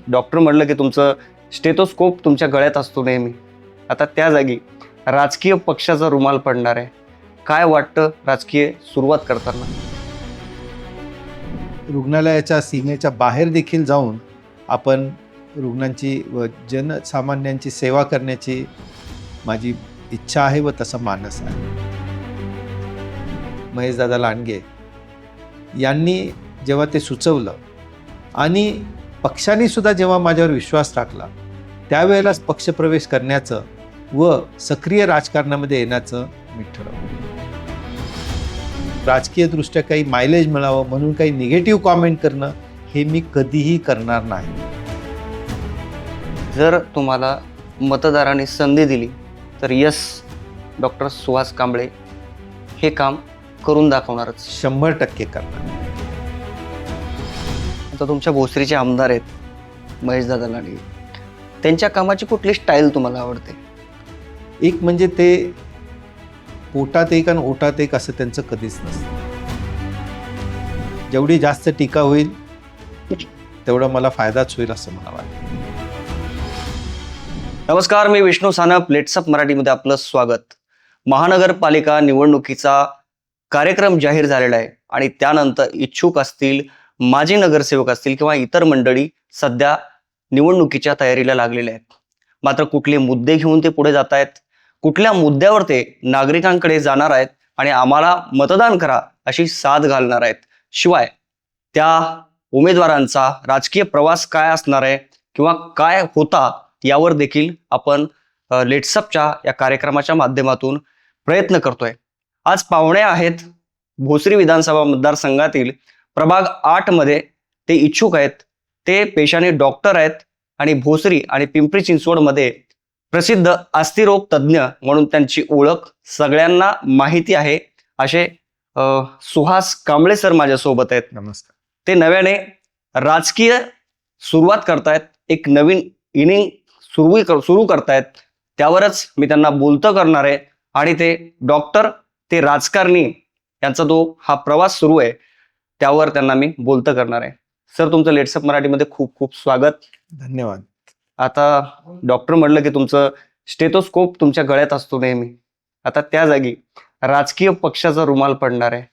Doctor म्हटलं की तुमचं स्टेथोस्कोप तुमच्या गळ्यात असतो नेहमी. आता त्या जागी राजकीय पक्षाचा रुमाल पडणार आहे. काय वाटतं राजकीय सुरुवात करताना? रुग्णालयाच्या सीमेच्या बाहेर देखील जाऊन आपण रुग्णांची व जनसामान्यांची सेवा करण्याची माझी इच्छा आहे व तसा मानस आहे. महेशदादा लांडगे यांनी जेव्हा ते सुचवलं आणि पक्षाने सुद्धा जेव्हा माझ्यावर विश्वास टाकला त्यावेळेलाच पक्षप्रवेश करण्याचं व सक्रिय राजकारणामध्ये येण्याचं मी ठरवलं. राजकीयदृष्ट्या काही मायलेज मिळावं म्हणून काही निगेटिव्ह कॉमेंट करणं हे मी कधीही करणार नाही. जर तुम्हाला मतदारांनी संधी दिली तर यस, डॉक्टर सुहास कांबळे हे काम करून दाखवणारच. 100% करणार. आता तुमच्या भोसरीचे आमदार आहेत महेशदादा लांडगे, त्यांच्या कामाची कुठली स्टाईल तुम्हाला आवडते? एक म्हणजे ते पोटात एक आणि ओटात एक असं त्यांचं कधीच नसतं. जेवढी जास्त टीका होईल तेवढा मला फायदाच होईल असं मला वाटतं. नमस्कार, मी विष्णू सानप. लेट्सअप मराठीमध्ये आपलं स्वागत. महानगरपालिका निवडणुकीचा कार्यक्रम जाहीर झालेला आहे आणि त्यानंतर इच्छुक असतील, माजी नगरसेवक असतील किंवा इतर मंडळी सध्या निवडणुकीच्या तयारीला लागलेले आहेत. मात्र कुठले मुद्दे घेऊन ते पुढे जात आहेत, कुठल्या मुद्द्यावर ते नागरिकांकडे जाणार आहेत आणि आम्हाला मतदान करा अशी साथ घालणार आहेत, शिवाय त्या उमेदवारांचा राजकीय प्रवास काय असणार आहे किंवा काय होता यावर देखील आपण लेट्सअपच्या या कार्यक्रमाच्या माध्यमातून प्रयत्न करतोय. आज पाहुणे आहेत भोसरी विधानसभा मतदारसंघातील प्रभाग 8 मध्ये. ते इच्छुक आहेत, ते पेशाने डॉक्टर आहेत आणि भोसरी आणि पिंपरी चिंचवडमध्ये प्रसिद्ध अस्थिरोग तज्ज्ञ म्हणून त्यांची ओळख सगळ्यांना माहिती आहे. असे सुहास कांबळे सर माझ्यासोबत आहेत. नमस्कार. ते नव्याने राजकीय सुरुवात करतायत, एक नवीन इनिंग सुरू करतायत. त्यावरच मी त्यांना बोलतं करणार आहे आणि ते डॉक्टर ते राजकारणी यांचा जो हा प्रवास सुरू आहे त्यावर त्यांना मी बोलतं करणार आहे. सर, तुमचं लेट्सअप मराठीमध्ये खूप खूप स्वागत. धन्यवाद. आता डॉक्टर म्हटलं की तुमचं स्टेथोस्कोप तुमच्या गळ्यात असतो नेहमी. आता त्या जागी राजकीय पक्षाचा रुमाल पडणार आहे.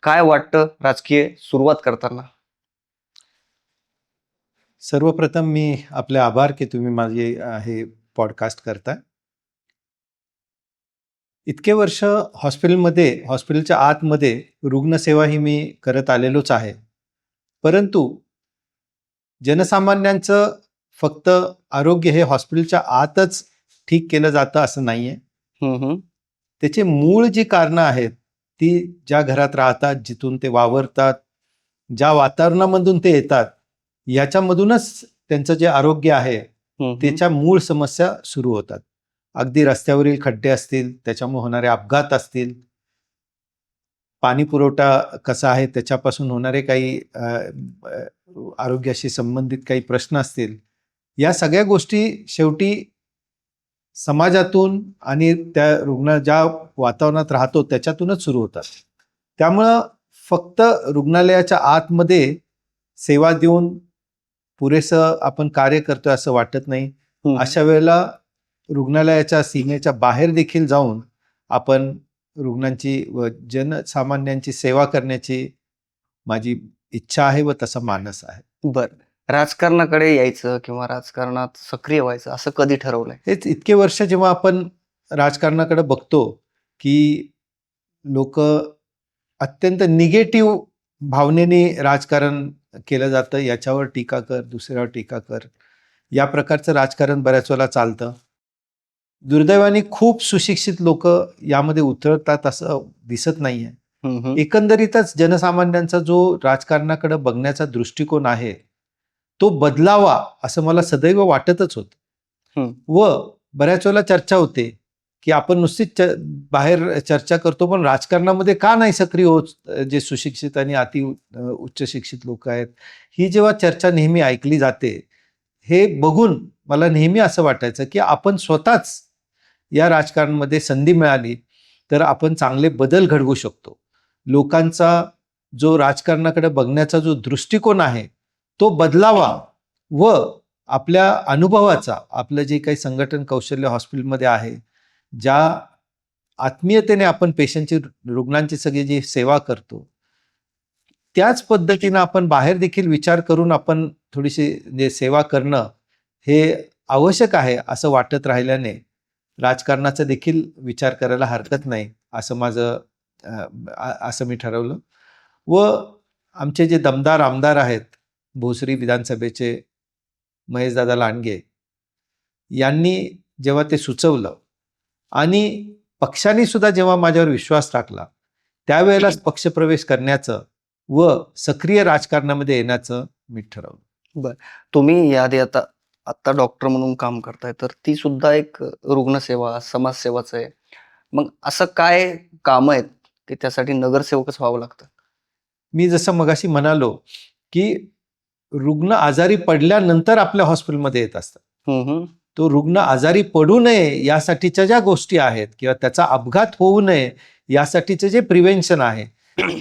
काय वाटतं राजकीय सुरुवात करताना? सर्वप्रथम मी आपले आभार की तुम्ही माझे हे पॉडकास्ट करताय. इतके वर्ष हॉस्पिटलच्या आतमध्ये रुग्णसेवा ही मी करत आलेलोच आहे. परंतु जनसामान्यांचं फक्त आरोग्य हे हॉस्पिटलच्या आतच ठीक केलं जातं असं नाहीये. त्याचे मूळ जी कारणं आहेत ती ज्या घरात राहतात, जिथून ते वावरतात, ज्या वातावरणामधून ते येतात, याच्यामधूनच त्यांचं जे आरोग्य आहे त्याच्या मूळ समस्या सुरू होतात. अगदी रस्त्यावरील खड्डे असतील, त्याच्यामुळे होणारे अपघात असतील, पाणी पुरवठा कसा आहे त्याच्यापासून होणारे काही आरोग्याशी संबंधित काही प्रश्न असतील, या सगळ्या गोष्टी शेवटी समाजातून आणि त्या रुग्ण ज्या वातावरणात राहतो त्याच्यातूनच सुरू होतात. त्यामुळं फक्त रुग्णालयाच्या आतमध्ये सेवा देऊन पुरेसं आपण कार्य करतोय असं वाटत नाही. अशा वेळेला रुग्णालयाच्या सीमेच्या बाहेर देखील जाऊन आपण रुग्णांची व जनसामान्यांची सेवा करण्याची माझी इच्छा आहे व तसा मानस आहे. बरं, राजकारणाकडे यायचं किंवा राजकारणात सक्रिय व्हायचं असं कधी ठरवलंय? हेच इतके वर्ष जेव्हा आपण राजकारणाकडे बघतो की लोक अत्यंत निगेटिव्ह भावनेने राजकारण केलं जातं. याच्यावर टीका कर, दुसऱ्यावर टीका कर, या प्रकारचं राजकारण बऱ्याच वेळेला चालतं. दुर्दैवाने खूप सुशिक्षित लोक यामध्ये उतरतात असं दिसत नाहीये. एकंदरीतच जनसामान्यांचा जो राजकारणाकडे बघण्याचा दृष्टिकोन आहे तो बदलावा असं मला सदैव वाटतच होतं. व बऱ्याच वेळेला चर्चा होते की आपण नुसतीच बाहेर चर्चा करतो पण राजकारणामध्ये का नाही सक्रिय होत जे सुशिक्षित आणि अति उच्च शिक्षित लोक आहेत. ही जेव्हा चर्चा नेहमी ऐकली जाते हे बघून मला नेहमी असं वाटायचं की आपण स्वतःच या राजकारणामध्ये संधी मिळाली तर आपण चांगले बदल घडवू शकतो. लोकांचा जो राजकारणाकडे बघण्याचा जो दृष्टिकोन आहे तो बदलावा व आपल्या अनुभवाचा, आपलं जे काही संघटन कौशल्य हॉस्पिटलमध्ये आहे, ज्या आत्मीयतेने आपण पेशंटची, रुग्णांची सगळी जी सेवा करतो, त्याच पद्धतीनं आपण बाहेर देखील विचार करून आपण थोडीशी जे सेवा करणं हे आवश्यक आहे असं वाटत राहिल्याने राजकारणाचा देखील विचार करायला हरकत नाही असं माझं असं मी ठरवलं. व आमचे जे दमदार आमदार आहेत, भोसरी विधानसभेचे महेशदादा लांडगे यांनी जेव्हा ते सुचवलं आणि पक्षाने सुद्धा जेव्हा माझ्यावर विश्वास टाकला, त्यावेळेलाच पक्षप्रवेश करण्याचं व सक्रिय राजकारणामध्ये येण्याचं मी ठरवलं. तुम्ही याआधी आता डॉक्टर म्हणून काम करताय, तर ती सुद्धा एक रुग्णसेवा, समाजसेवाच आहे. मग असं काय कामं आहेत की त्यासाठी नगरसेवकच व्हावं लागतं? मी जसं मगाशी म्हणालो की रुग्ण आजारी पडल्यानंतर आपल्या हॉस्पिटलमध्ये येत असतात. तो रुग्ण आजारी पडू नये यासाठीच्या ज्या गोष्टी आहेत किंवा त्याचा अपघात होऊ नये यासाठीचं जे प्रिव्हेन्शन आहे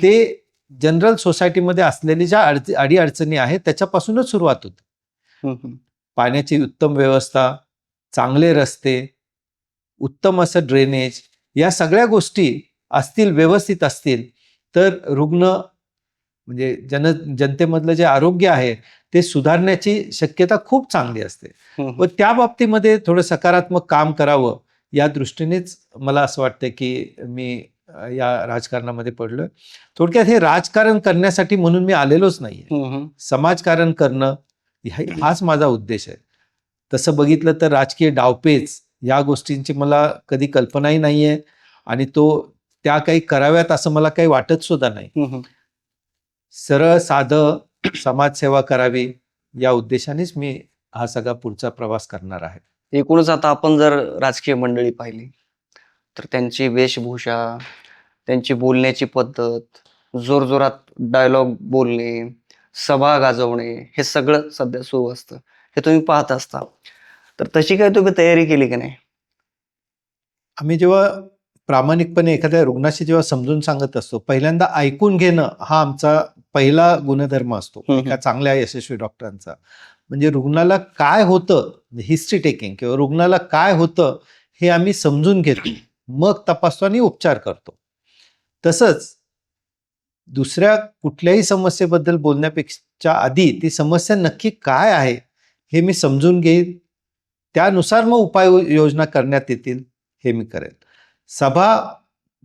ते जनरल सोसायटीमध्ये असलेली ज्या अडीअडचणी आहेत त्याच्यापासूनच सुरुवात होते. पाण्याची उत्तम व्यवस्था, चांगले रस्ते, उत्तम असं ड्रेनेज, या सगळ्या गोष्टी असतील, व्यवस्थित असतील, तर रुग्ण म्हणजे जनतेमधलं जे आरोग्य आहे ते सुधारण्याची शक्यता खूप चांगली असते. व त्या बाबतीमध्ये थोडं सकारात्मक काम करावं या दृष्टीनेच मला असं वाटतं की मी या राजकारणामध्ये पडलोय. थोडक्यात हे राजकारण करण्यासाठी म्हणून मी आलेलोच नाहीये. समाजकारण करणं हाच माझा उद्देश आहे. तसं बघितलं तर राजकीय डावपेच या गोष्टींची मला कधी कल्पनाही नाहीये आणि त्या काही कराव्यात असं मला काही वाटत सुद्धा नाही. सरळ साधं समाजसेवा करावी या उद्देशानेच मी हा सगळा पुढचा प्रवास करणार आहे. एकूणच आता आपण जर राजकीय मंडळी पाहिली तर त्यांची वेशभूषा, त्यांची बोलण्याची पद्धत, जोरजोरात डायलॉग बोलणे, सभा गाजवणे, हे सगळं सध्या सुरू असतं. हे तुम्ही पाहत असता. तर तशी काय तुम्ही तयारी केली की नाही? आम्ही जेव्हा प्रामाणिकपणे एखाद्या रुग्णाशी जेव्हा समजून सांगत असतो, पहिल्यांदा ऐकून घेणं हा आमचा पहिला गुणधर्म असतो एका चांगल्या यशस्वी डॉक्टरांचा. म्हणजे रुग्णाला काय होतं, हिस्ट्री टेकिंग किंवा रुग्णाला काय होतं हे आम्ही समजून घेतो, मग तपासतो आणि उपचार करतो. तसंच दुसऱ्या कुठल्याही समस्येबद्दल बोलण्यापेक्षा आधी ती समस्या नक्की काय आहे हे मी समजून घेईन, त्यानुसार मग उपाययोजना करण्यात येतील हे मी करेन. सभा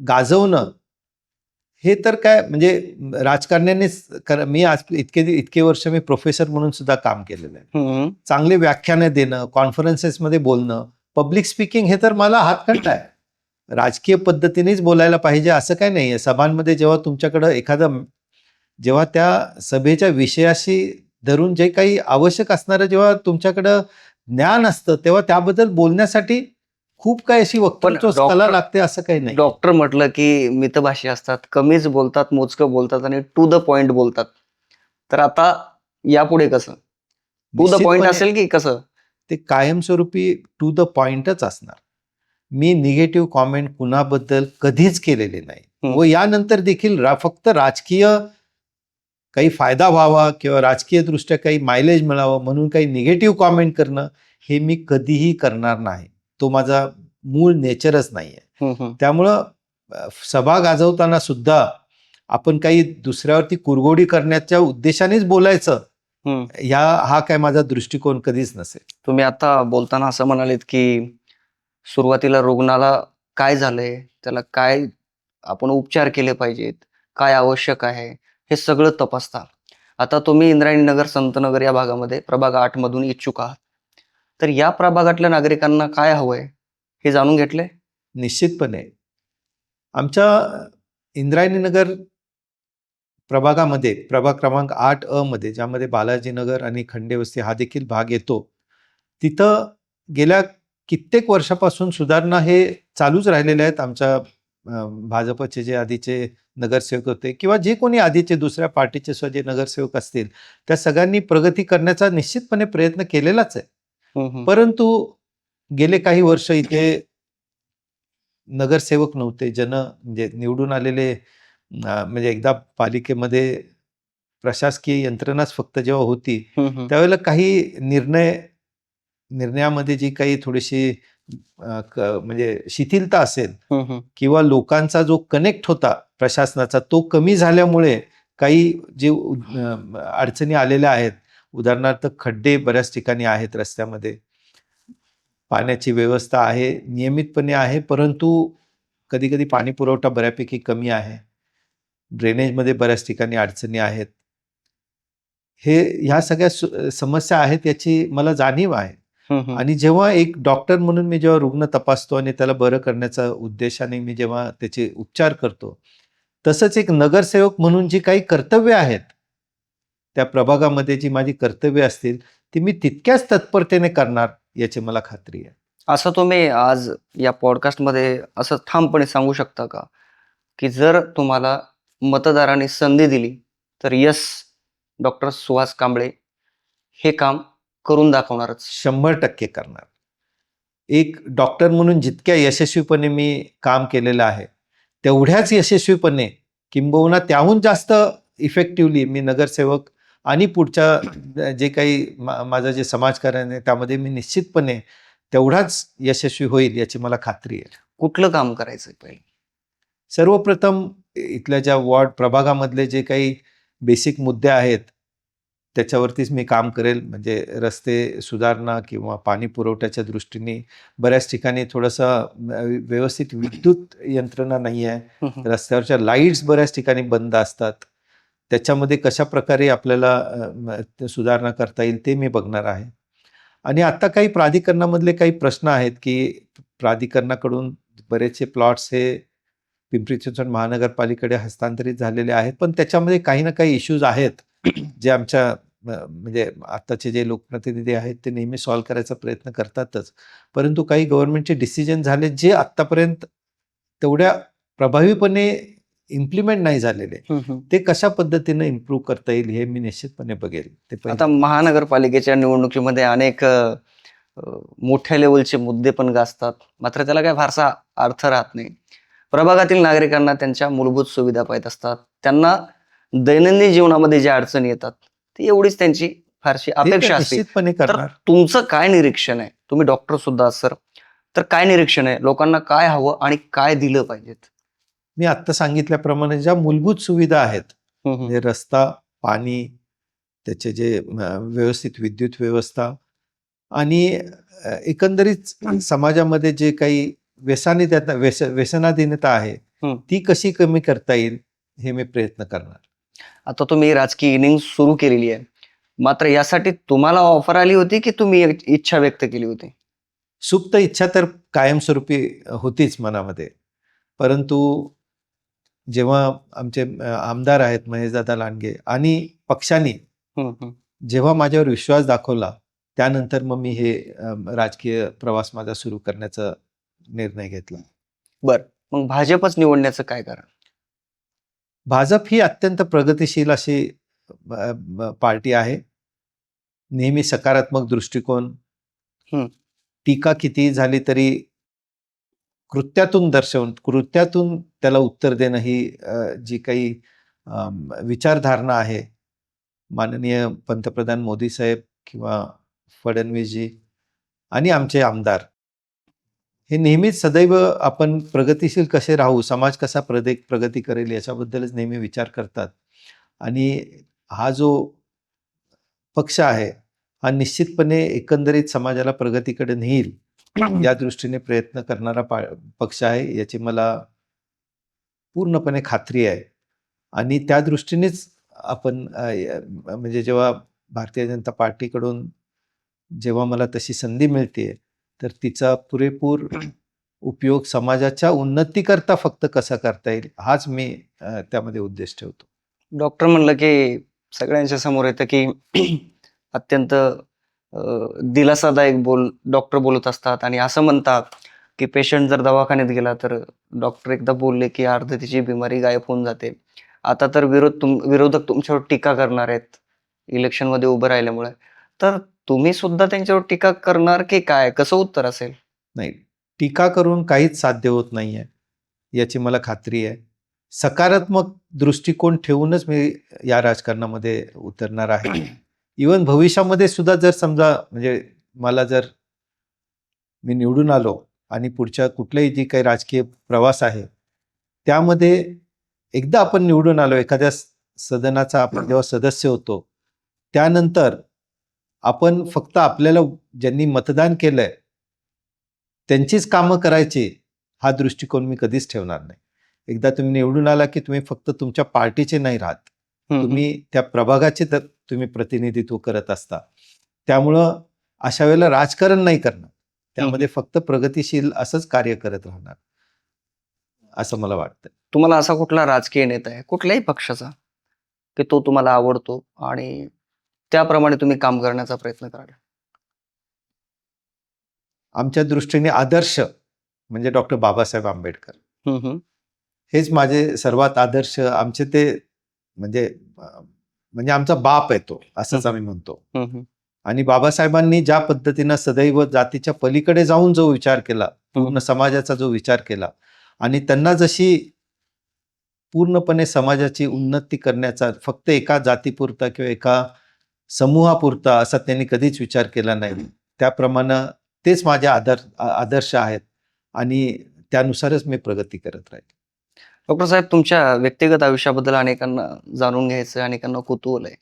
गाजवणं हे तर काय म्हणजे राजकारण्यानेच मी आज इतके वर्ष मी प्रोफेसर म्हणून सुद्धा काम केलेलं आहे. चांगले व्याख्यानं देणं, कॉन्फरन्सेसमध्ये बोलणं, पब्लिक स्पीकिंग हे तर मला हातखंड आहे. राजकीय पद्धतीनेच बोलायला पाहिजे असं काही नाहीये. सभांमध्ये जेव्हा तुमच्याकडं जेव्हा त्या सभेच्या विषयाशी धरून जे काही आवश्यक असणारं जेव्हा तुमच्याकडं ज्ञान असतं तेव्हा त्याबद्दल बोलण्यासाठी खूप काही अशी वक्तृत्व कला लागते असं काही नाही. डॉक्टर म्हटलं की मितभाषी असतात, कमीच बोलतात, मोजकं बोलतात आणि टू द पॉइंट बोलतात. तर आता यापुढे कसं? टू द पॉइंट असेल की कसं? ते कायमस्वरूपी टू द पॉइंटच असणार. मी निगेटिव्ह कॉमेंट कुणाबद्दल कधीच केलेले नाही व यानंतर देखील फक्त राजकीय काही फायदा व्हावा किंवा राजकीय दृष्ट्या काही मायलेज मिळावं म्हणून काही निगेटिव्ह कॉमेंट करणं हे मी कधीही करणार नाही. तो माझा मूळ नेचरच नाहीये. त्यामुळं सभा गाजवताना सुद्धा आपण काही दुसऱ्यावरती कुरघोडी करण्याच्या उद्देशानेच बोलायचं हा काय माझा दृष्टिकोन कधीच नसेल. तुम्ही आता बोलताना असं म्हणालेत की सुरुवातीला रुग्णाला काय झालंय, त्याला काय आपण उपचार केले पाहिजेत, काय आवश्यक आहे, हे सगळं तपासता. आता तुम्ही इंद्रायणी नगर, संतनगर या भागामध्ये प्रभाग 8 मधून इच्छुक आहात. तर या प्रभागातल्या नागरिकांना काय हवंय हे जाणून घेतले? निश्चितपणे आमच्या इंद्रायणी नगर प्रभागामध्ये प्रभाग क्रमांक 8 मध्ये ज्यामध्ये बालाजीनगर आणि खंडेवस्ती हा देखील भाग येतो, तिथं गेल्या कित्येक वर्षापासून सुधारणा हे चालूच राहिलेले आहेत. आमच्या भाजपचे जे आधीचे नगरसेवक होते किंवा जे कोणी आधीचे दुसऱ्या पार्टीचे सुद्धा जे नगरसेवक असतील त्या सगळ्यांनी प्रगती करण्याचा निश्चितपणे प्रयत्न केलेलाच आहे. परंतु गेले काही वर्ष इथे नगरसेवक नव्हते. म्हणजे निवडून आलेले म्हणजे एकदा पालिकेमध्ये प्रशासकीय यंत्रणाच फक्त जेव्हा होती त्यावेळेला काही निर्णय निर्णयामध्ये जी काही थोडीशी म्हणजे शिथिलता असेल हम्म, हम्म. किंवा लोकांचा जो कनेक्ट होता प्रशासनाचा तो कमी झाल्यामुळे काही जे अडचणी आलेल्या आहेत. उदाहरणार्थ खड्डे बऱ्याच ठिकाणी आहेत रस्त्यामध्ये. पाण्याची व्यवस्था आहे, नियमितपणे आहे, परंतु कधी-कधी पाणी पुरवठा बऱ्यापैकी कमी आहे. ड्रेनेजमध्ये बऱ्याच ठिकाणी अडचणी आहेत. ह्या सगळ्या समस्या आहेत याची मला जाणीव आहे. हम्म, हम्म. आणि जेव्हा एक डॉक्टर म्हणून मी जेव्हा रुग्ण तपासतो आणि त्याला बरं करण्याचा उद्देशाने मी जेव्हा त्याचे उपचार करतो, तसंच एक नगरसेवक म्हणून जी काही कर्तव्य आहेत, त्या प्रभागामध्ये जी माझी कर्तव्य असतील, ती मी तितक्याच तत्परतेने करणार याची मला खात्री आहे. असं तुम्ही आज या पॉडकास्टमध्ये असं ठामपणे सांगू शकता का, की जर तुम्हाला मतदारांनी संधी दिली तर यस, डॉक्टर सुहास कांबळे हे काम करून दाखवणारच? 100% करणार. एक डॉक्टर म्हणून जितक्या यशस्वीपणे मी काम केलेलं आहे, तेवढ्याच यशस्वीपणे किंबहुना त्याहून जास्त इफेक्टिव्हली मी नगरसेवक आणि पुढच्या जे काही माझं जे समाजकार्य आहे त्यामध्ये मी निश्चितपणे तेवढाच यशस्वी होईल याची मला खात्री आहे. कुठलं काम करायचं पहिले? सर्वप्रथम इथल्या ज्या वॉर्ड प्रभागामधले जे काही बेसिक मुद्दे आहेत त्याच्यावरतीच मी काम करेल. म्हणजे रस्ते सुधारणा किंवा पाणी पुरवठ्याच्या दृष्टीने बऱ्याच ठिकाणी थोडंसं व्यवस्थित विद्युत यंत्रणा नाही आहे. हम्म. रस्त्यावरच्या लाईट्स बऱ्याच ठिकाणी बंद असतात. त्याच्यामध्ये कशा प्रकारे आपल्याला सुधारणा करता येईल ते मी बघणार आहे. आणि आता काही प्राधिकरणामधले काही प्रश्न आहेत की प्राधिकरणाकडून बरेचसे प्लॉट्स हे पिंपरी चिंचवड महानगरपालिकेकडे हस्तांतरित झालेले आहेत, पण त्याच्यामध्ये काही ना काही इश्यूज आहेत जे आमच्या म्हणजे आत्ताचे जे लोकप्रतिनिधी आहेत ते नेहमी सॉल्व्ह करायचा प्रयत्न करतातच. परंतु काही गव्हर्नमेंटचे डिसिजन झाले जे आत्तापर्यंत तेवढ्या प्रभावीपणे इम्प्लिमेंट नाही झालेले. ते कशा पद्धतीने इम्प्रूव्ह करता येईल हे मी निश्चितपणे बघेल. ते आता महानगरपालिकेच्या निवडणुकीमध्ये अनेक मोठ्या लेवलचे मुद्दे पण गाजतात, मात्र त्याला काही फारसा अर्थ राहत नाही. प्रभागातील नागरिकांना त्यांच्या मूलभूत सुविधा पाहिजे असतात, त्यांना दैनंदिन जीवनामध्ये ज्या अडचणी येतात ती एवढीच त्यांची फारशी अपेक्षा असते. निश्चितपणे तर करणार. तुमचं काय निरीक्षण आहे? तुम्ही डॉक्टर सुद्धा आहात सर, तर काय निरीक्षण आहे? लोकांना काय हवं आणि काय दिलं पाहिजेत? मी आत्ता सांगितल्याप्रमाणे ज्या मूलभूत सुविधा आहेत, म्हणजे रस्ता, पाणी, त्याचे जे व्यवस्थित विद्युत व्यवस्था आणि एकंदरीत समाजामध्ये जे काही व्यसनाधीनता आहे ती कशी कमी करता येईल हे मी प्रयत्न करणार. आता तुम्ही राजकीय इनिंग सुरू केलेली आहे, मात्र यासाठी तुम्हाला ऑफर आली होती की तुम्ही इच्छा व्यक्त केली होती? सुप्त इच्छा तर कायमस्वरूपी होतीच मनामध्ये, परंतु जेव्हा आमचे आमदार आहेत महेशदादा लांडगे आणि पक्षाने जेव्हा माझ्यावर विश्वास दाखवला त्यानंतर मग मी हे राजकीय प्रवास माझा सुरू करण्याचा निर्णय घेतला. बर, मग भाजपच निवडण्याचं काय कारण? भाजप ही अत्यंत प्रगतिशील अशी पार्टी आहे. नेहमी सकारात्मक दृष्टिकोन, टीका किती झाली तरी कृत्यातून त्याला उत्तर देणं ही जी काही विचारधारणा आहे माननीय पंतप्रधान मोदी साहेब किंवा फडणवीसजी आणि आमचे आमदार हे नेहमीच सदैव आपण प्रगतिशील कसे राहू, समाज कसा प्रगती करेल याच्याबद्दलच नेहमी विचार करतात. आणि हा जो पक्ष आहे हा निश्चितपणे एकंदरीत समाजाला प्रगतीकडे नेईल या दृष्टीने प्रयत्न करणारा पक्ष आहे याची मला पूर्णपणे खात्री आहे. आणि त्या दृष्टीनेच आपण म्हणजे जेव्हा भारतीय जनता पार्टीकडून जेव्हा मला तशी संधी मिळते तर तिचा पुरेपूर उपयोग समाजाच्या उन्नतीकरता फक्त कसा करता येईल हाच मी त्यामध्ये उद्देश ठेवतो. डॉक्टर म्हणलं की सगळ्यांच्या समोर येतं की अत्यंत दिलासादायक डॉक्टर बोलत असतात आणि असं म्हणतात की पेशंट जर दवाखान्यात गेला तर डॉक्टर एकदा बोलले की अर्ध तिची बिमारी गायब होऊन जाते. आता तर विरोधक तुमच्यावर टीका करणार आहेत इलेक्शनमध्ये उभं राहिल्यामुळे, तर तुम्ही सुद्धा त्यांच्यावर टीका करणार की काय? कसं उत्तर असेल? नाही, टीका करून काहीच साध्य होत नाहीये याची मला खात्री आहे. सकारात्मक दृष्टिकोन ठेवूनच मी या राजकारणामध्ये उतरणार आहे. इवन भविष्यामध्ये सुद्धा जर समजा म्हणजे मला जर मी निवडून आलो आणि पुढच्या कुठलाही जी काही राजकीय प्रवास आहे त्यामध्ये एकदा आपण निवडून आलो, एखाद्या सदनाचा आपण जेव्हा सदस्य होतो, त्यानंतर आपण फक्त आपल्याला ज्यांनी मतदान केलंय त्यांचीच कामं करायची हा दृष्टिकोन मी कधीच ठेवणार नाही. एकदा तुम्ही निवडून आला की तुम्ही फक्त तुमच्या पार्टीचे नाही राहत, तुम्ही त्या प्रभागाचे तुम्ही प्रतिनिधित्व करत असता. त्यामुळं अशा वेळेला राजकारण नाही करणार, त्यामध्ये फक्त प्रगतिशील असंच कार्य करत राहणार असं मला वाटतं. तुम्हाला असा कुठला राजकीय नेता आहे कुठल्याही पक्षाचा की तो तुम्हाला आवडतो आणि त्याप्रमाणे तुम्ही काम करण्याचा प्रयत्न कराल? आमच्या दृष्टीने आदर्श म्हणजे डॉक्टर बाबासाहेब आंबेडकर. हेच माझे सर्वात आदर्श, आमचे ते म्हणजे म्हणजे आमचा बाप आहे तो, असंच आम्ही म्हणतो. आणि बाबासाहेबांनी ज्या पद्धतीनं सदैव जातीच्या पलीकडे जाऊन जो विचार केला, पूर्ण समाजाचा जो विचार केला आणि त्यांना जशी पूर्णपणे समाजाची उन्नती करण्याचा फक्त एका जातीपुरता किंवा एका समूहापुरता असा त्यांनी कधीच विचार केला नाही. त्याप्रमाणे तेच माझे आदर्श आहेत आणि त्यानुसारच मी प्रगती करत राहील. डॉक्टर साहेब, तुमच्या व्यक्तिगत आयुष्याबद्दल अनेकांना जाणून घ्यायचं, अनेकांना कुतूहल आहे.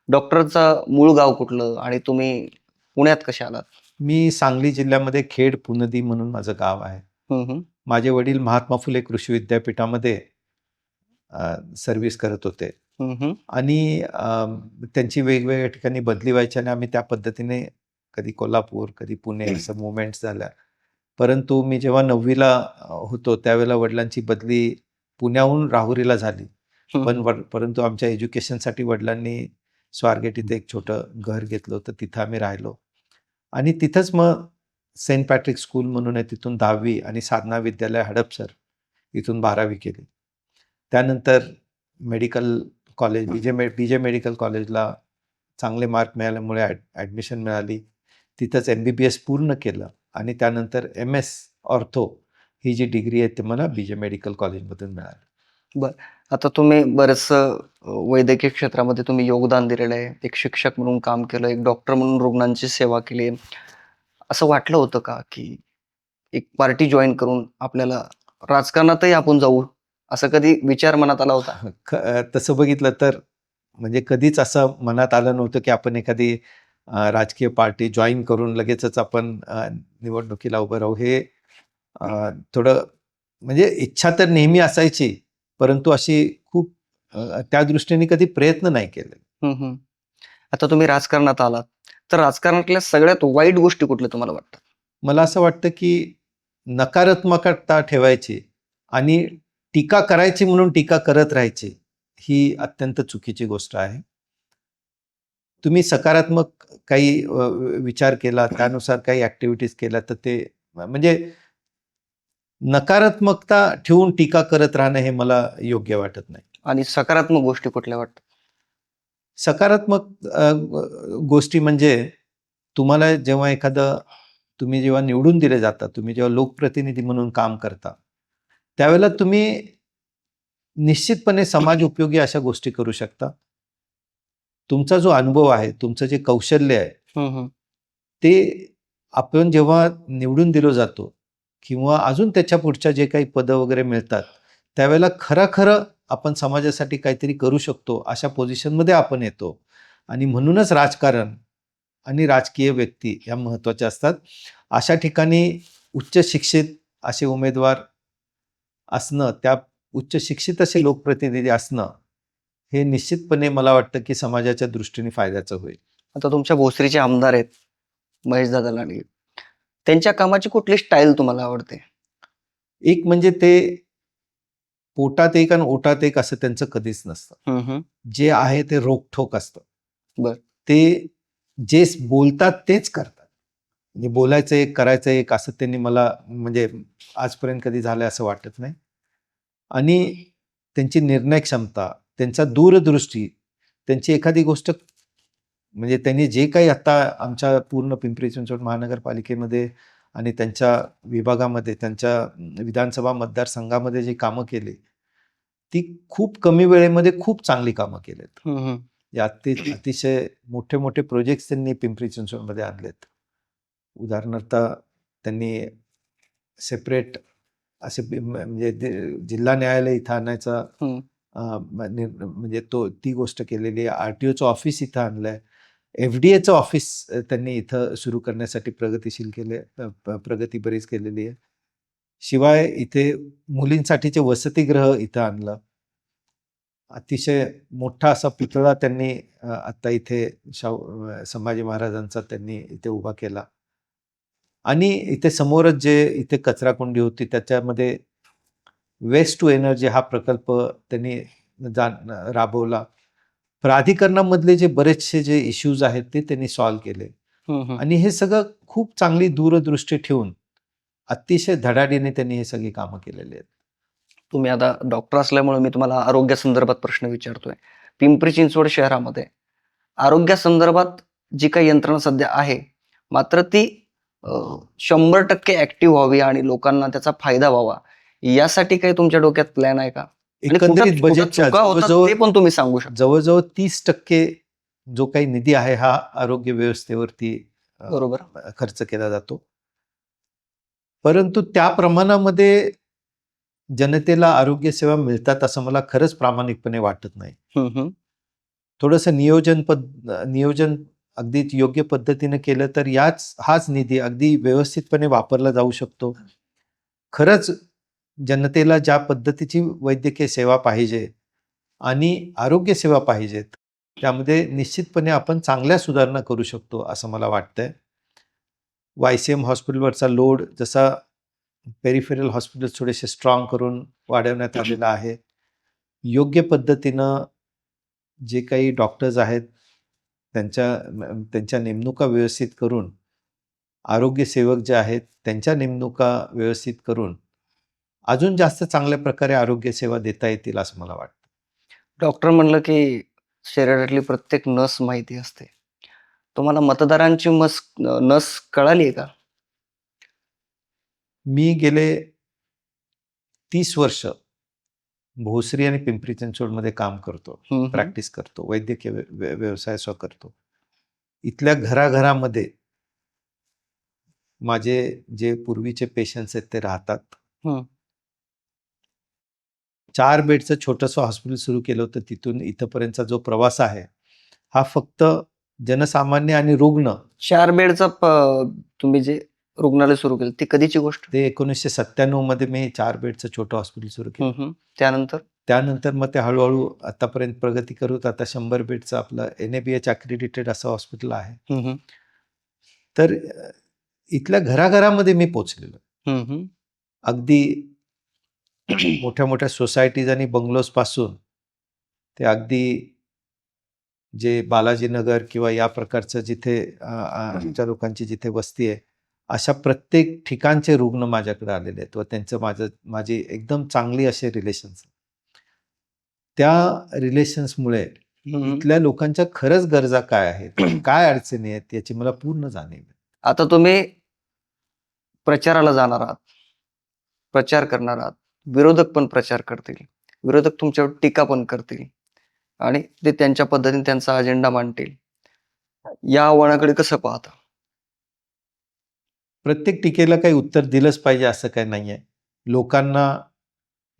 डॉक्टरचं मूळ गाव कुठलं आणि तुम्ही पुण्यात कसे आलात? मी सांगली जिल्ह्यामध्ये खेड पुनदी म्हणून माझं गाव आहे. माझे वडील महात्मा फुले कृषी विद्यापीठामध्ये सर्व्हिस करत होते आणि त्यांची वेगवेगळ्या ठिकाणी बदली व्हायची आणि आम्ही त्या पद्धतीने कधी कोल्हापूर कधी पुणे असं मुवमेंट्स झाल्या. परंतु मी जेव्हा 9वीला होतो त्यावेळेला वडिलांची बदली पुण्याहून राहुरीला झाली. परंतु आमच्या एज्युकेशनसाठी वडिलांनी स्वारगेट इथे एक छोटं घर घेतलं होतं, तिथं आम्ही राहिलो आणि तिथंच मग सेंट पॅट्रिक स्कूल म्हणून आहे, तिथून 10वी आणि साधना विद्यालय हडपसर इथून 12वी केली. त्यानंतर मेडिकल कॉलेज बीजे मेडिकल कॉलेजला चांगले मार्क मिळाल्यामुळे ॲडमिशन मिळाली. तिथंच MBBS पूर्ण केलं आणि त्यानंतर MS ऑर्थो ही जी डिग्री आहे ते मला बीजे मेडिकल कॉलेजमधून मिळाली. बरं. आता तुम्ही बरंचसं वैद्यकीय क्षेत्रामध्ये तुम्ही योगदान दिलेलं आहे. एक शिक्षक म्हणून काम केलं, एक डॉक्टर म्हणून रुग्णांची सेवा केली. असं वाटलं होतं का, की एक पार्टी जॉइन करून आपल्याला राजकारणातही आपण जाऊ, असं कधी विचार मनात आला होता? तसं बघितलं तर म्हणजे कधीच असं मनात आलं नव्हतं की आपण एखादी राजकीय पार्टी जॉईन करून लगेचच आपण निवडणुकीला उभं राहू. हे थोडं म्हणजे इच्छा तर नेहमी असायची, परंतु अशी खूप त्या दृष्टीने कधी प्रयत्न नाही केले. आता तुम्ही राजकारणात आलात, तर राजकारणातल्या सगळ्यात वाईट गोष्टी कुठल्या तुम्हाला वाटतात? मला असं वाटतं की नकारात्मकता ठेवायची आणि टीका करायची म्हणून टीका करत राहायची, ही अत्यंत चुकीची गोष्ट आहे. तुम्ही सकारात्मक काही विचार केला, त्यानुसार काही ऍक्टिव्हिटीज केल्या तर ते म्हणजे नकारात्मकता ठेवून टीका करत राहणं हे मला योग्य वाटत नाही. आणि सकारात्मक गोष्टी कुठल्या वाटतात? सकारात्मक गोष्टी म्हणजे तुम्हाला जेव्हा तुम्ही जेव्हा निवडून दिले जाता, तुम्ही जेव्हा लोकप्रतिनिधी म्हणून काम करता, त्यावेळेला तुम्ही निश्चितपणे समाज उपयोगी अशा गोष्टी करू शकता. तुमचा जो अनुभव आहे, तुमचं जे कौशल्य आहे, ते आपण जेव्हा निवडून दिलो जातो किंवा अजून त्याच्या पुढच्या जे काही पदं वगैरे मिळतात, त्यावेळेला खरं आपण समाजासाठी काहीतरी करू शकतो अशा पोझिशनमध्ये आपण येतो. आणि म्हणूनच राजकारण आणि राजकीय व्यक्ती या महत्त्वाच्या असतात. अशा ठिकाणी उच्च शिक्षित असे उमेदवार असणं, त्या उच्च शिक्षित असे लोकप्रतिनिधी असणं, हे निश्चितपणे मला वाटतं की समाजाच्या दृष्टीने फायद्याचं होईल. आता तुमच्या भोसरीचे आमदार आहेत महेशदादा लांडगे, त्यांच्या कामाची कुठली स्टाईल तुम्हाला आवडते? एक म्हणजे ते पोटात एक आणि ओटात एक असं त्यांचं कधीच नसतं. जे आहे ते रोखठोक असतं. बरं. ते जे बोलतात तेच करतात. म्हणजे बोलायचं एक, करायचं एक असं त्यांनी मला म्हणजे आजपर्यंत कधी झालं असं वाटत नाही. आणि त्यांची निर्णय क्षमता, त्यांचा दूरदृष्टी, त्यांची एखादी गोष्ट म्हणजे त्यांनी जे काही आता आमच्या पूर्ण पिंपरी चिंचवड महानगरपालिकेमध्ये आणि त्यांच्या विभागामध्ये, त्यांच्या विधानसभा मतदारसंघामध्ये जी कामं केली, ती खूप कमी वेळेमध्ये खूप चांगली कामं केलीत. अतिशय मोठे मोठे प्रोजेक्ट्स त्यांनी पिंपरी चिंचवडमध्ये आणलेत. उदाहरणार्थ त्यांनी सेपरेट असे म्हणजे जिल्हा न्यायालय इथं आणायचा हम्म. म्हणजे ती गोष्ट केलेली आहे. आरटीओचं ऑफिस इथं आणलंय. एफडीएचं ऑफिस त्यांनी इथं सुरू करण्यासाठी प्रगतिशील केले, प्रगती बरीच केलेली आहे. शिवाय इथे मुलींसाठीचे वसतिगृह इथं आणलं. अतिशय मोठा असा पुतळा त्यांनी आता इथे संभाजी महाराजांचा त्यांनी इथे उभा केला. आणि इथे समोरच जे इथे कचराकुंडी होती त्याच्यामध्ये वेस्ट टू एनर्जी हा प्रकल्प त्यांनी राबवला. प्राधिकरणामधले जे बरेचसे जे इश्यूज आहेत ते त्यांनी सॉल्व्ह केले. आणि हे सगळं खूप चांगली दूरदृष्टी ठेवून अतिशय धडाडीने त्यांनी हे सगळी कामं केलेली आहेत. तुम्ही आता डॉक्टर असल्यामुळे मी तुम्हाला आरोग्यासंदर्भात प्रश्न विचारतोय. पिंपरी चिंचवड शहरामध्ये आरोग्यासंदर्भात जी काही यंत्रणा सध्या आहे, मात्र ती 100% ऍक्टिव्ह व्हावी आणि लोकांना त्याचा फायदा व्हावा, यासाठी काही तुमच्या डोक्यात प्लॅन आहे का? आणि एकंदरीत कुठं बजेटच्या चुका होतात ते पण तुम्ही सांगू शकता. जवळजवळ 30% जो काही निधी आहे हा आरोग्य व्यवस्थेवरती बरोबर. खर्च केला जातो. परंतु त्या प्रमाणामध्ये जनतेला आरोग्य सेवा मिळतात असं मला खरंच प्रामाणिकपणे वाटत नाही. थोडंसं नियोजन अगदी योग्य पद्धतीने केलं तर हाच निधी अगदी व्यवस्थितपणे वापरला जाऊ शकतो. खरंच जनतेला ज्या पद्धतीची वैद्यकीय सेवा पाहिजे आणि आरोग्य सेवा पाहिजेत त्यामध्ये निश्चितपणे आपण चांगल्या सुधारणा करू शकतो असं मला वाटतंय. YCM हॉस्पिटलवरचा लोड जसा पेरिफेरल हॉस्पिटल थोडेसे स्ट्रॉंग करून वाढवण्यात आलेला आहे. योग्य पद्धतीनं जे काही डॉक्टर्स आहेत त्यांच्या नेमणुका व्यवस्थित करून, आरोग्य सेवक जे आहेत त्यांच्या नेमणुका व्यवस्थित करून अजून जास्त चांगल्या प्रकारे आरोग्य सेवा देता येतील असं मला वाटतं. डॉक्टर म्हणलं की शरीरातली प्रत्येक नस माहिती असते. तुम्हाला मतदारांची नस कळाली आहे का? मी गेले 30 वर्ष भोसरी आणि पिंपरी चिंचवडमध्ये काम करतो, प्रॅक्टिस करतो, वैद्यकीय व्यवसाय करतो. इथल्या घराघरामध्ये माझे जे पूर्वीचे पेशंट्स आहेत ते राहतात. 4 बेडचं छोटंसं हॉस्पिटल सुरू केलं होतं. तिथून इथपर्यंतचा जो प्रवास आहे हा फक्त जनसामान्य आणि रुग्ण. 4 बेडचा तुम्ही जे रुग्णालय सुरू केलं ती कधीची गोष्ट? ते 1997 मध्ये मी 4 बेडचं छोटं हॉस्पिटल सुरू केलं. त्यानंतर मग ते हळूहळू आतापर्यंत प्रगती करत आता 100 बेडचं आपलं NABH अक्रेडिटेड असं हॉस्पिटल आहे. तर इथल्या घराघरामध्ये मी पोचलेलो. अगदी मोठ्या मोठ्या सोसायटीज आणि बंगलोज पासून ते अगदी जे बालाजीनगर किंवा या प्रकारचं जिथे आमच्या लोकांची जिथे वस्ती आहे अशा प्रत्येक ठिकाणचे रुग्ण माझ्याकडे आलेले आहेत व त्यांचं माझी एकदम चांगली असे रिलेशन्स. त्या रिलेशन्समुळे इथल्या लोकांच्या खरंच गरजा काय आहेत, काय अडचणी आहेत याची मला पूर्ण जाणीव आहे. आता तुम्ही प्रचाराला जाणार आहात, प्रचार करणार आहात, विरोधक पण प्रचार करतील, विरोधक तुमच्यावर टीका पण करतील आणि ते त्यांच्या पद्धतीने त्यांचा अजेंडा मांडतील. या आव्हानाकडे कसं पाहता? प्रत्येक टीकेला काही उत्तर दिलंच पाहिजे असं काही नाहीये. लोकांना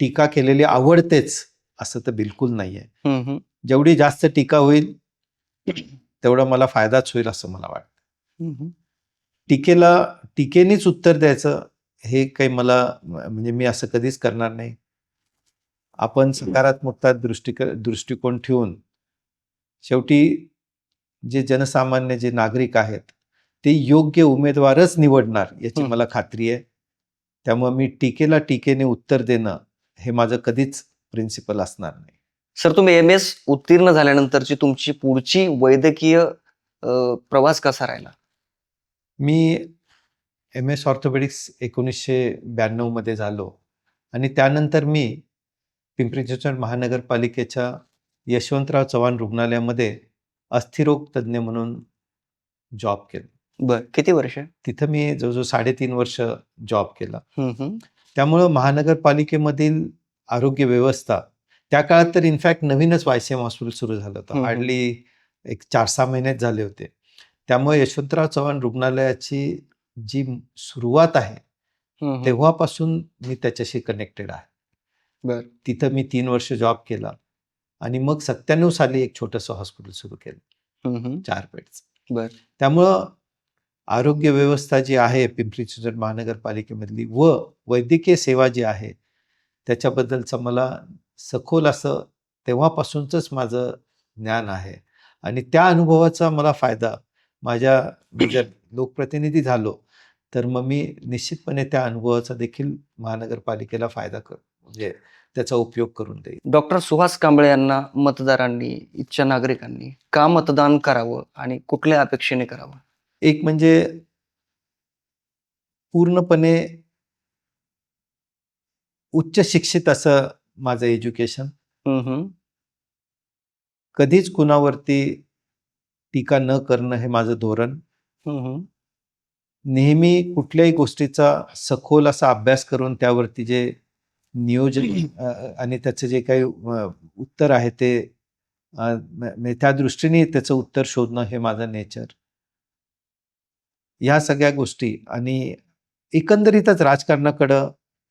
टीका केलेली आवडतेच असं तर बिलकुल नाहीये. जेवढी जास्त टीका होईल तेवढा मला फायदाच होईल असं मला वाटतं. टीकेनेच उत्तर द्यायचं हे काही मला म्हणजे मी असं कधीच करणार नाही. आपण सकारात्मकता दृष्टिकोन ठेवून शेवटी जे जनसामान्य जे नागरिक आहेत ते योग्य उमेदवारच निवडणार याची मला खात्री आहे. त्यामुळे मी टीकेने उत्तर देणं हे माझं कधीच प्रिन्सिपल असणार नाही. सर, तुम्ही MS उत्तीर्ण झाल्यानंतरची तुमची पुढची वैद्यकीय प्रवास कसा राहिला? मी MS ऑर्थोपेडिक्स 1992 मध्ये झालो आणि त्यानंतर मी पिंपरी चिंचवड महानगरपालिकेच्या यशवंतराव चव्हाण रुग्णालयामध्ये अस्थिरोग तज्ज्ञ म्हणून जॉब केला. बर, किती वर्ष? तिथं मी जवळजवळ 3.5 वर्ष जॉब केला. त्यामुळं महानगरपालिकेमधील आरोग्य व्यवस्था त्या काळात तर इनफॅक्ट नवीनच YCM हॉस्पिटल सुरू झालं होतं. हार्डली एक 4-6 महिनेच झाले होते. त्यामुळे यशवंतराव चव्हाण रुग्णालयाची जी सुरुवात आहे हम्म. तेव्हापासून मी त्याच्याशी कनेक्टेड आहे. बर. तिथं मी 3 वर्ष जॉब केला आणि मग 97 साली एक छोटंसं हॉस्पिटल सुरू केलं, हम्म. 4 बेडचं. बर. त्यामुळं आरोग्य व्यवस्था जी आहे पिंपरी चिंचवड महानगरपालिकेमधली व वैद्यकीय सेवा जी आहे त्याच्याबद्दलचं मला सखोल असं तेव्हापासूनच माझं ज्ञान आहे आणि त्या अनुभवाचा मला फायदा मी जर लोकप्रतिनिधी झालो तर मग मी निश्चितपणे त्या अनुभवाचा देखील महानगरपालिकेला फायदा म्हणजे त्याचा उपयोग करून देईल. डॉक्टर सुहास कांबळे यांना मतदारांनी, इच्छा नागरिकांनी का मतदान करावं आणि कुठल्या अपेक्षेने करावं? एक म्हणजे पूर्णपणे उच्च शिक्षित असं माझं एज्युकेशन, हम्म. कधीच कुणावरती टीका न करणं हे माझं धोरण, हम्म. नेहमी कुठल्याही गोष्टीचा सखोल असा अभ्यास करून त्यावरती जे नियोजन आणि त्याचं जे काही उत्तर आहे ते त्या दृष्टीने त्याचं उत्तर शोधणं हे माझं नेचर. ह्या सगळ्या गोष्टी आणि एकंदरीतच राजकारणाकडं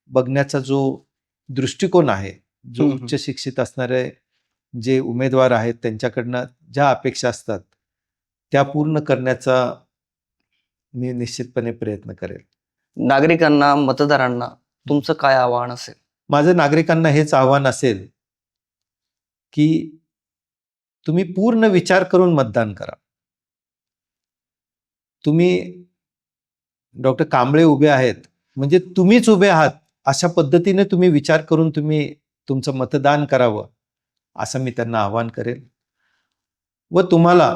बघण्याचा जो दृष्टिकोन आहे, जो हम्म. उच्च शिक्षित असणारे जे उमेदवार आहेत त्यांच्याकडनं ज्या अपेक्षा असतात त्या पूर्ण करण्याचा मी निश्चितपणे प्रयत्न करेल. नागरिकांना, मतदारांना तुमचं काय आव्हान असेल? माझं नागरिकांना हेच आव्हान असेल की तुम्ही पूर्ण विचार करून मतदान करा. तुम्ही डॉक्टर कांबळे उभे आहेत म्हणजे तुम्हीच उभे आहात अशा पद्धतीने तुम्ही विचार करून तुम्ही तुमचं मतदान करावं असं मी त्यांना आवाहन करेल. व तुम्हाला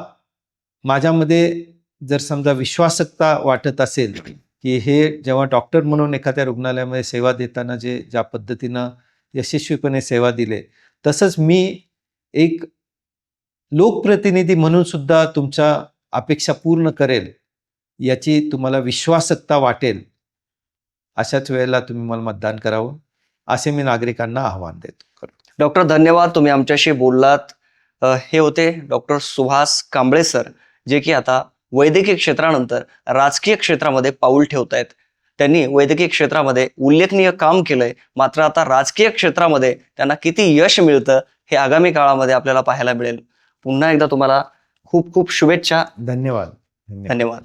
माझ्यामध्ये जर समजा विश्वासकता वाटत असेल की हे जेव्हा डॉक्टर म्हणून एखाद्या रुग्णालयामध्ये सेवा देताना ज्या पद्धतीनं यशस्वीपणे सेवा दिले तसंच मी एक लोकप्रतिनिधी म्हणून सुद्धा तुमच्या अपेक्षा पूर्ण करेल याची तुम्हाला विश्वासकता वाटेल अशाच वेळेला तुम्ही मला मतदान करावं असे मी नागरिकांना आव्हान देतो. डॉक्टर धन्यवाद, तुम्ही आमच्याशी बोललात. हे होते डॉक्टर सुहास कांबळे सर, जे की आता वैद्यकीय क्षेत्रानंतर राजकीय क्षेत्रामध्ये पाऊल ठेवत आहेत. त्यांनी वैद्यकीय क्षेत्रामध्ये उल्लेखनीय काम केलंय, मात्र आता राजकीय क्षेत्रामध्ये त्यांना किती यश मिळतं हे आगामी काळामध्ये आपल्याला पाहायला मिळेल. पुन्हा एकदा तुम्हाला खूप खूप शुभेच्छा. धन्यवाद. धन्यवाद.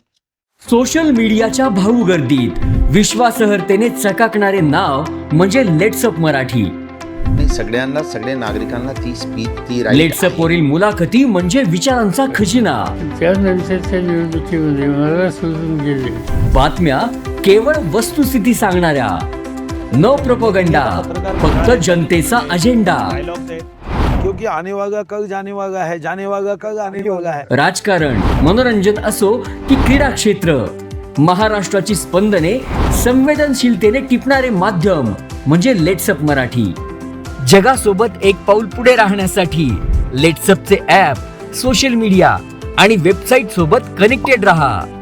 सोशल मीडियाच्या भाऊ गर्दीत विश्वासार्हतेने चकाकणारे नाव म्हणजे लेट्सअप मराठी. नाही, सगळ्या नागरिकांना ती स्पीच, ती लेट्सअप वरील मुलाखती म्हणजे विचारांचा खजिना. त्यानंतरच्या निवडणुकीमध्ये मला सोडून गेले. बातम्या केवळ वस्तुस्थिती सांगणाऱ्या, न प्रोपगंडा, फक्त जनतेचा अजेंडा. क्योंकि आने वाला कल जाने वाला है, जाने वाला कल आने वाला है. राजकारण, मनोरंजन असो की क्रीडा क्षेत्र, महाराष्ट्राची स्पंदने संवेदनशीलतेने टिपणारे माध्यम म्हणजे लेट्सअप मराठी. जगासोबत एक पाऊल पुढे राहण्यासाठी लेट्सअपचे ॲप, सोशल मीडिया आणि वेबसाईट सोबत कनेक्टेड रहा.